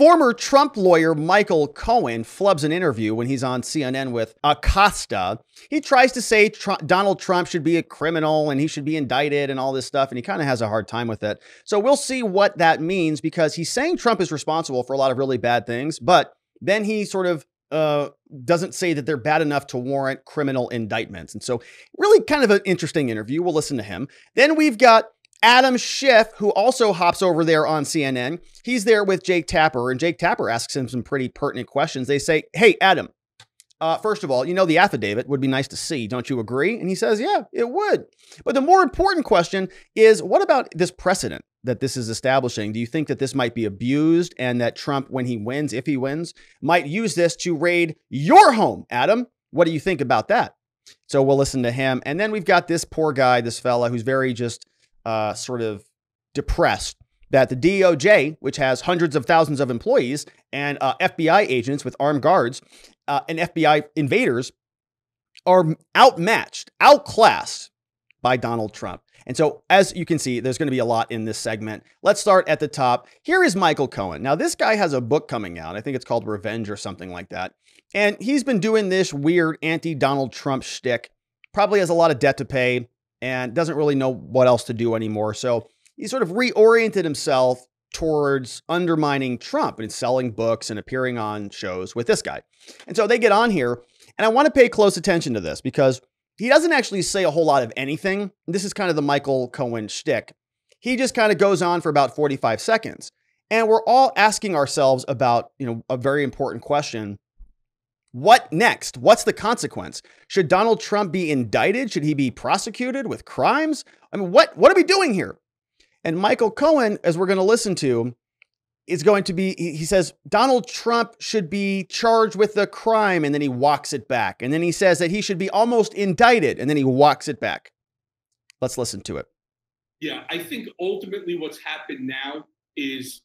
Former Trump lawyer Michael Cohen flubs an interview when he's on CNN with Acosta. He tries to say Donald Trump should be a criminal and he should be indicted and all this stuff, and he kind of has a hard time with it. So we'll see what that means, because he's saying Trump is responsible for a lot of really bad things, but then he sort of doesn't say that they're bad enough to warrant criminal indictments. And so really kind of an interesting interview. We'll listen to him. Then we've got Adam Schiff, who also hops over there on CNN. He's there with Jake Tapper, and Jake Tapper asks him some pretty pertinent questions. They say, hey, Adam, first of all, you know, the affidavit would be nice to see. Don't you agree? And he says, yeah, it would. But the more important question is, what about this precedent that this is establishing? Do you think that this might be abused and that Trump, when he wins, if he wins, might use this to raid your home? Adam, what do you think about that? So we'll listen to him. And then we've got this poor guy, this fella who's very just sort of depressed that the DOJ, which has hundreds of thousands of employees and FBI agents with armed guards and FBI invaders, are outmatched, outclassed by Donald Trump. And so, as you can see, there's going to be a lot in this segment. Let's start at the top. Here is Michael Cohen. Now, this guy has a book coming out. I think it's called Revenge or something like that. And he's been doing this weird anti-Donald Trump shtick, probably has a lot of debt to pay and doesn't really know what else to do anymore. So he sort of reoriented himself towards undermining Trump and selling books and appearing on shows with this guy. And so they get on here, and I want to pay close attention to this because he doesn't actually say a whole lot of anything. This is kind of the Michael Cohen shtick. He just kind of goes on for about 45 seconds. And we're all asking ourselves about, you know, a very important question. What next? What's the consequence? Should Donald Trump be indicted? Should he be prosecuted with crimes? I mean, what are we doing here? And Michael Cohen, as we're going to listen to, is going to be, he says, Donald Trump should be charged with a crime, and then he walks it back. And then he says that he should be almost indicted, and then he walks it back. Let's listen to it. Yeah, I think ultimately what's happened now is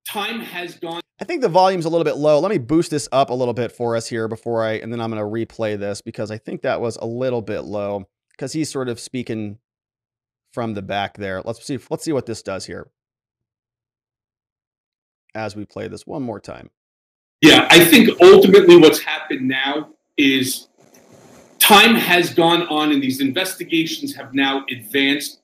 time has gone. I think the volume's a little bit low. Let me boost this up a little bit for us here and then I'm going to replay this because I think that was a little bit low because he's sort of speaking from the back there. Let's see what this does here as we play this one more time. Yeah, I think ultimately what's happened now is time has gone on and these investigations have now advanced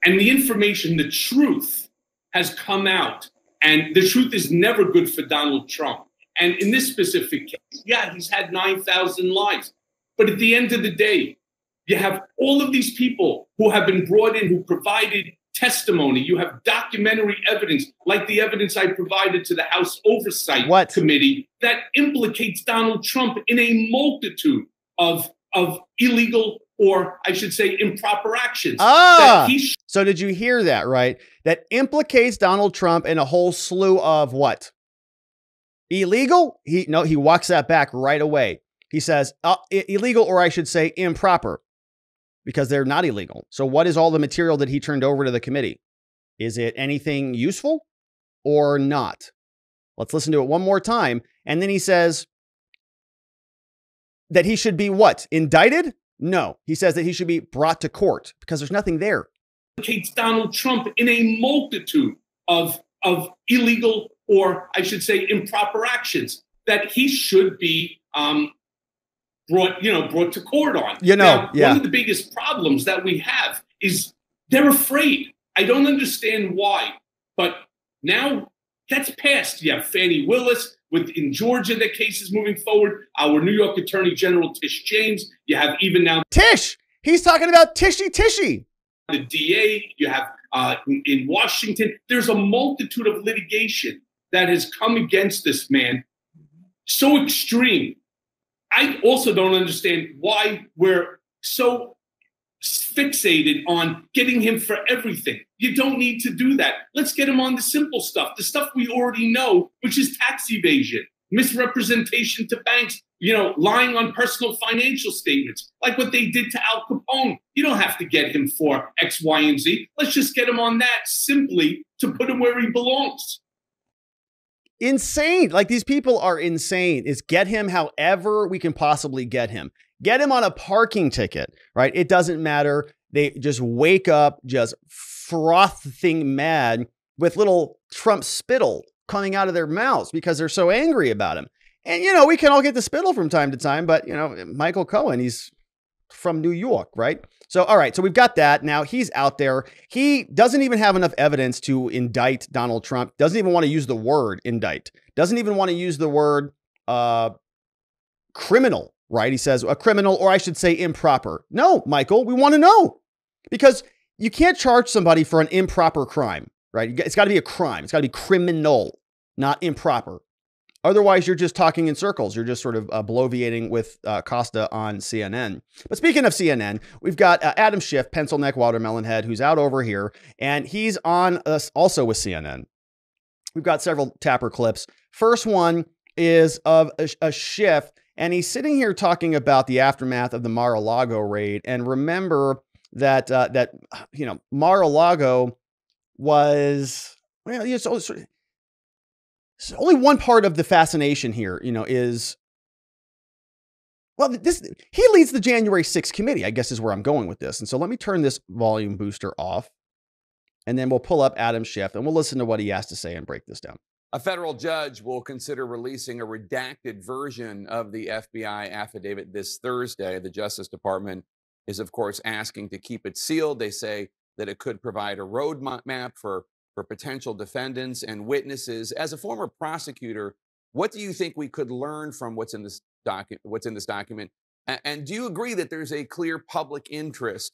and the information, the truth has come out. And the truth is never good for Donald Trump. And in this specific case, yeah, he's had 9,000 lives. But at the end of the day, you have all of these people who have been brought in, who provided testimony. You have documentary evidence, like the evidence I provided to the House Oversight Committee, that implicates Donald Trump in a multitude of illegal, or I should say improper actions. So did you hear that, right? That implicates Donald Trump in a whole slew of what? Illegal? He walks that back right away. He says illegal, or I should say improper, because they're not illegal. So what is all the material that he turned over to the committee? Is it anything useful or not? Let's listen to it one more time. And then he says that he should be what? Indicted? No, he says that he should be brought to court because there's nothing there. Implicates Donald Trump in a multitude of illegal, or I should say improper actions that he should be brought to court on. One of the biggest problems that we have is they're afraid. I don't understand why, but now that's passed. You have Fannie Willis in Georgia, the case is moving forward. Our New York Attorney General Tish James. You have even now Tish. He's talking about Tishy. The DA. You have in Washington. There's a multitude of litigation that has come against this man. So extreme. I also don't understand why we're so fixated on getting him for everything. You don't need to do that. Let's get him on the simple stuff, the stuff we already know, which is tax evasion, misrepresentation to banks, lying on personal financial statements, like what they did to Al Capone. You don't have to get him for X, Y, and Z. Let's just get him on that simply to put him where he belongs. Insane. Like, these people are insane. Is get him however we can possibly get him. Get him on a parking ticket, right? It doesn't matter. They just wake up just frothing mad with little Trump spittle coming out of their mouths because they're so angry about him. And, you know, we can all get the spittle from time to time, but, you know, Michael Cohen, he's from New York, right? So, all right. So we've got that. Now he's out there. He doesn't even have enough evidence to indict Donald Trump. Doesn't even want to use the word indict. Doesn't even want to use the word criminal, right? He says a criminal, or I should say improper. No, Michael, we want to know, because you can't charge somebody for an improper crime, right? It's got to be a crime. It's got to be criminal, not improper. Otherwise, you're just talking in circles. You're just sort of bloviating with Costa on CNN. But speaking of CNN, we've got Adam Schiff, pencil neck watermelon head, who's out over here, and he's on us also with CNN. We've got several Tapper clips. First one is of a Schiff, and he's sitting here talking about the aftermath of the Mar-a-Lago raid. And remember that you know, Mar-a-Lago was, well, so only one part of the fascination here, you know, is, well, he leads the January 6th committee, I guess is where I'm going with this. And so let me turn this volume booster off, and then we'll pull up Adam Schiff and we'll listen to what he has to say and break this down. A federal judge will consider releasing a redacted version of the FBI affidavit this Thursday. The Justice Department is, of course, asking to keep it sealed. They say that it could provide a roadmap for potential defendants and witnesses. As a former prosecutor, what do you think we could learn from what's in this document? And do you agree that there's a clear public interest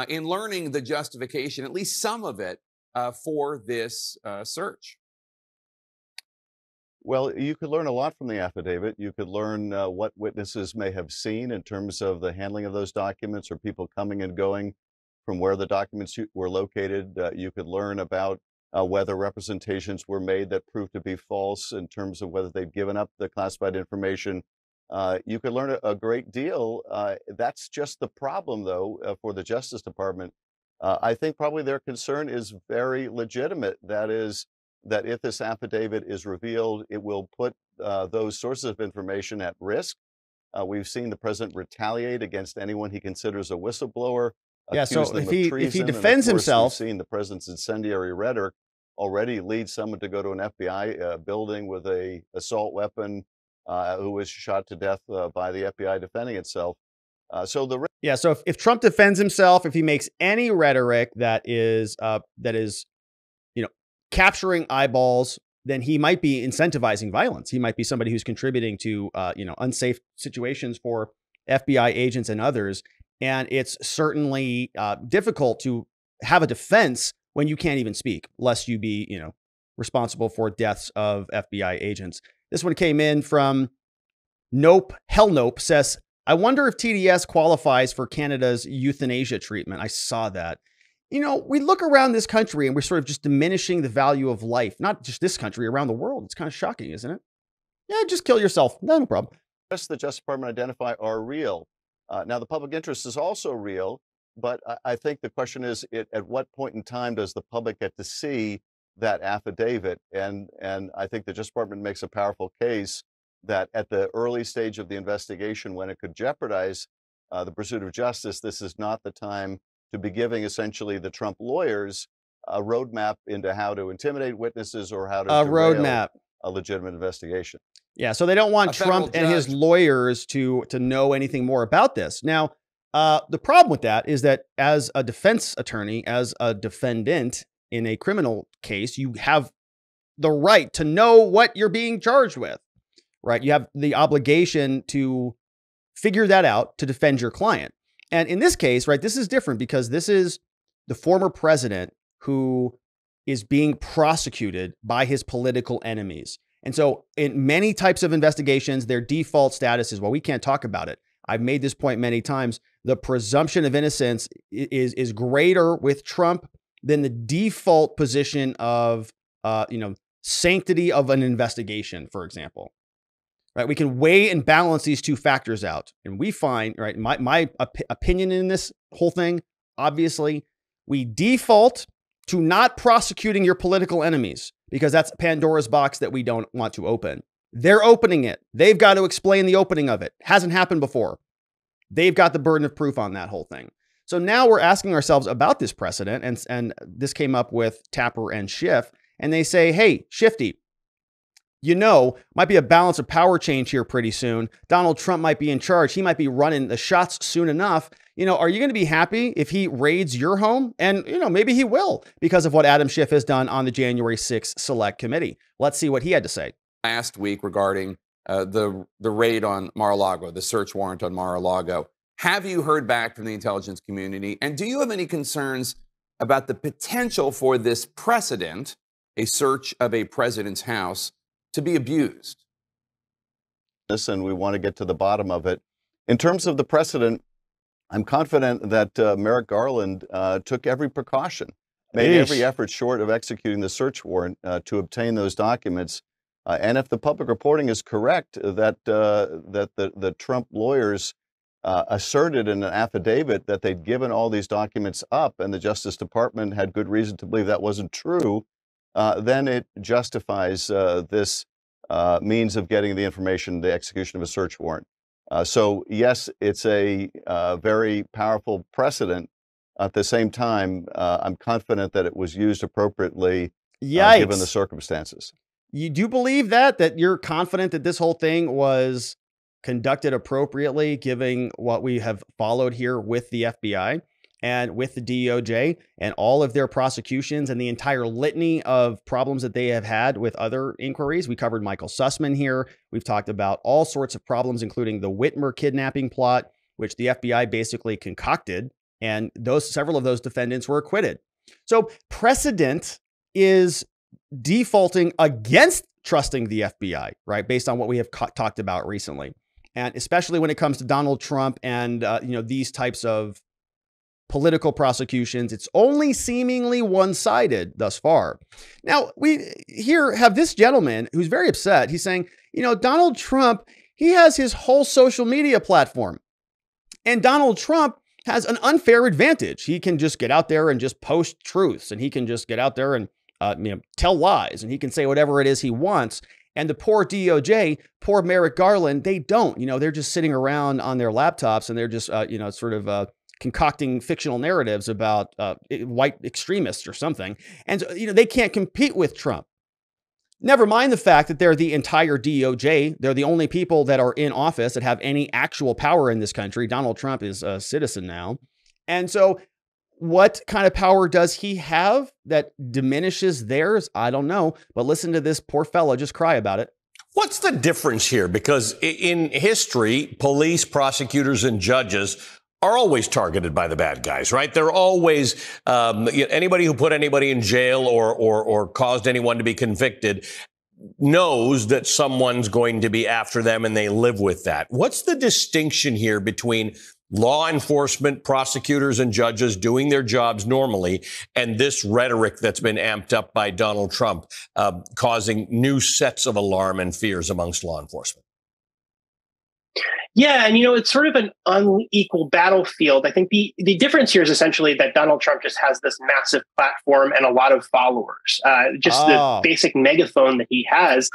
in learning the justification, at least some of it, for this search? Well, you could learn a lot from the affidavit. You could learn what witnesses may have seen in terms of the handling of those documents, or people coming and going from where the documents were located. You could learn about whether representations were made that proved to be false in terms of whether they've given up the classified information. You could learn a great deal. That's just the problem, though, for the Justice Department. I think probably their concern is very legitimate. That is, that if this affidavit is revealed, it will put those sources of information at risk. We've seen the president retaliate against anyone he considers a whistleblower. Yeah, so if he defends himself, we've seen the president's incendiary rhetoric already lead someone to go to an FBI building with a assault weapon, who was shot to death by the FBI defending itself. So if Trump defends himself, if he makes any rhetoric that is you know, capturing eyeballs, then he might be incentivizing violence. He might be somebody who's contributing to you know, unsafe situations for FBI agents and others. And it's certainly difficult to have a defense when you can't even speak, lest you be, you know, responsible for deaths of FBI agents. This one came in from Nope, Hell Nope, says, I wonder if TDS qualifies for Canada's euthanasia treatment. I saw that. You know, we look around this country and we're sort of just diminishing the value of life, not just this country, around the world. It's kind of shocking, isn't it? Yeah, just kill yourself. No problem. The Justice Department identify are real. Now, the public interest is also real, but I think the question is, at what point in time does the public get to see that affidavit? And I think the Justice Department makes a powerful case that at the early stage of the investigation, when it could jeopardize the pursuit of justice, this is not the time to be giving essentially the Trump lawyers a roadmap into how to intimidate witnesses or how to derail a legitimate investigation. Yeah, so they don't want Trump and his lawyers to know anything more about this. Now, the problem with that is that as a defense attorney, as a defendant in a criminal case, you have the right to know what you're being charged with, right? You have the obligation to figure that out to defend your client. And in this case, right, this is different because this is the former president who is being prosecuted by his political enemies. And so in many types of investigations, their default status is, well, we can't talk about it. I've made this point many times. The presumption of innocence is greater with Trump than the default position of, you know, sanctity of an investigation, for example. Right? We can weigh and balance these two factors out. And we find, right, my opinion in this whole thing, obviously, we default to not prosecuting your political enemies, because that's Pandora's box that we don't want to open. They're opening it. They've got to explain the opening of it. Hasn't happened before. They've got the burden of proof on that whole thing. So now we're asking ourselves about this precedent, and this came up with Tapper and Schiff, and they say, hey, Shifty, might be a balance of power change here pretty soon. Donald Trump might be in charge. He might be running the shots soon enough. Are you going to be happy if he raids your home? And, maybe he will because of what Adam Schiff has done on the January 6th Select Committee. Let's see what he had to say. Last week regarding the raid on Mar-a-Lago, the search warrant on Mar-a-Lago. Have you heard back from the intelligence community? And do you have any concerns about the potential for this precedent, a search of a president's house, to be abused? And we want to get to the bottom of it. In terms of the precedent, I'm confident that Merrick Garland took every precaution, made every effort short of executing the search warrant to obtain those documents. And if the public reporting is correct that the Trump lawyers asserted in an affidavit that they'd given all these documents up and the Justice Department had good reason to believe that wasn't true, then it justifies this means of getting the information, the execution of a search warrant. So yes, it's a very powerful precedent. At the same time, I'm confident that it was used appropriately given the circumstances. You do believe that you're confident that this whole thing was conducted appropriately, given what we have followed here with the FBI and with the DOJ and all of their prosecutions and the entire litany of problems that they have had with other inquiries. We covered Michael Sussman here. We've talked about all sorts of problems, including the Whitmer kidnapping plot, which the FBI basically concocted, and several of those defendants were acquitted. So precedent is defaulting against trusting the FBI, right? Based on what we have talked about recently. And especially when it comes to Donald Trump and, these types of political prosecutions, it's only seemingly one-sided thus far. Now, we here have this gentleman who's very upset. He's saying, Donald Trump, he has his whole social media platform. And Donald Trump has an unfair advantage. He can just get out there and just post truths, and he can just get out there and tell lies, and he can say whatever it is he wants. And the poor DOJ, poor Merrick Garland, they don't. They're just sitting around on their laptops and they're just, concocting fictional narratives about white extremists or something. And, they can't compete with Trump. Never mind the fact that they're the entire DOJ. They're the only people that are in office that have any actual power in this country. Donald Trump is a citizen now. And so what kind of power does he have that diminishes theirs? I don't know. But listen to this poor fellow just cry about it. What's the difference here? Because in history, police, prosecutors, and judges are always targeted by the bad guys, right? They're always anybody who put anybody in jail or caused anyone to be convicted knows that someone's going to be after them, and they live with that. What's the distinction here between law enforcement, prosecutors, and judges doing their jobs normally, and this rhetoric that's been amped up by Donald Trump, causing new sets of alarm and fears amongst law enforcement? Yeah, and it's sort of an unequal battlefield. I think the difference here is essentially that Donald Trump just has this massive platform and a lot of followers. The basic megaphone that he has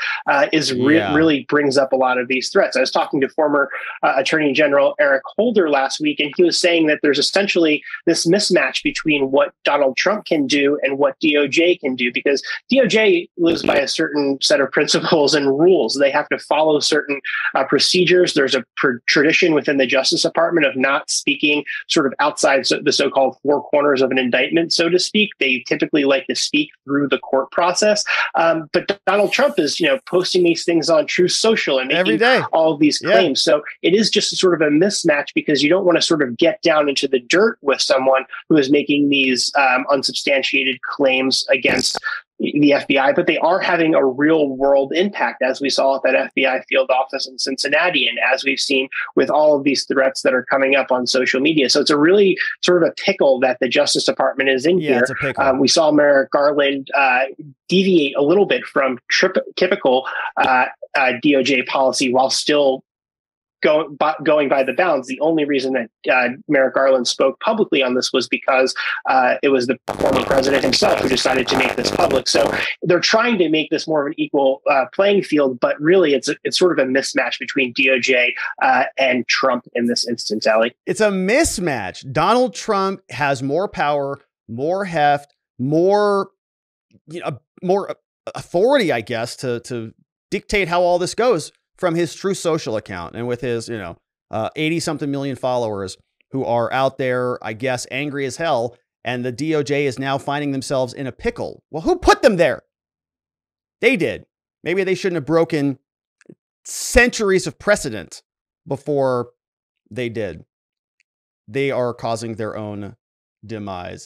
really brings up a lot of these threats. I was talking to former Attorney General Eric Holder last week, and he was saying that there's essentially this mismatch between what Donald Trump can do and what DOJ can do, because DOJ lives by a certain set of principles and rules. They have to follow certain procedures. There's a tradition within the Justice Department of not speaking sort of outside the so-called four corners of an indictment, so to speak. They typically like to speak through the court process. But Donald Trump is, posting these things on Truth Social and making all of these claims. Yeah. So it is just sort of a mismatch, because you don't want to sort of get down into the dirt with someone who is making these unsubstantiated claims against the FBI, but they are having a real world impact, as we saw at that FBI field office in Cincinnati, and as we've seen with all of these threats that are coming up on social media. So it's a really sort of a pickle that the Justice Department is in here. It's a pickle. We saw Merrick Garland deviate a little bit from typical DOJ policy while still going by the bounds. The only reason that Merrick Garland spoke publicly on this was because it was the former president himself who decided to make this public. So they're trying to make this more of an equal playing field, but really it's sort of a mismatch between DOJ and Trump in this instance, Allie. It's a mismatch. Donald Trump has more power, more heft, more authority, I guess, to dictate how all this goes from his True Social account and with his, 80 something million followers who are out there, I guess, angry as hell. And the DOJ is now finding themselves in a pickle. Well, who put them there? They did. Maybe they shouldn't have broken centuries of precedent before they did. They are causing their own demise.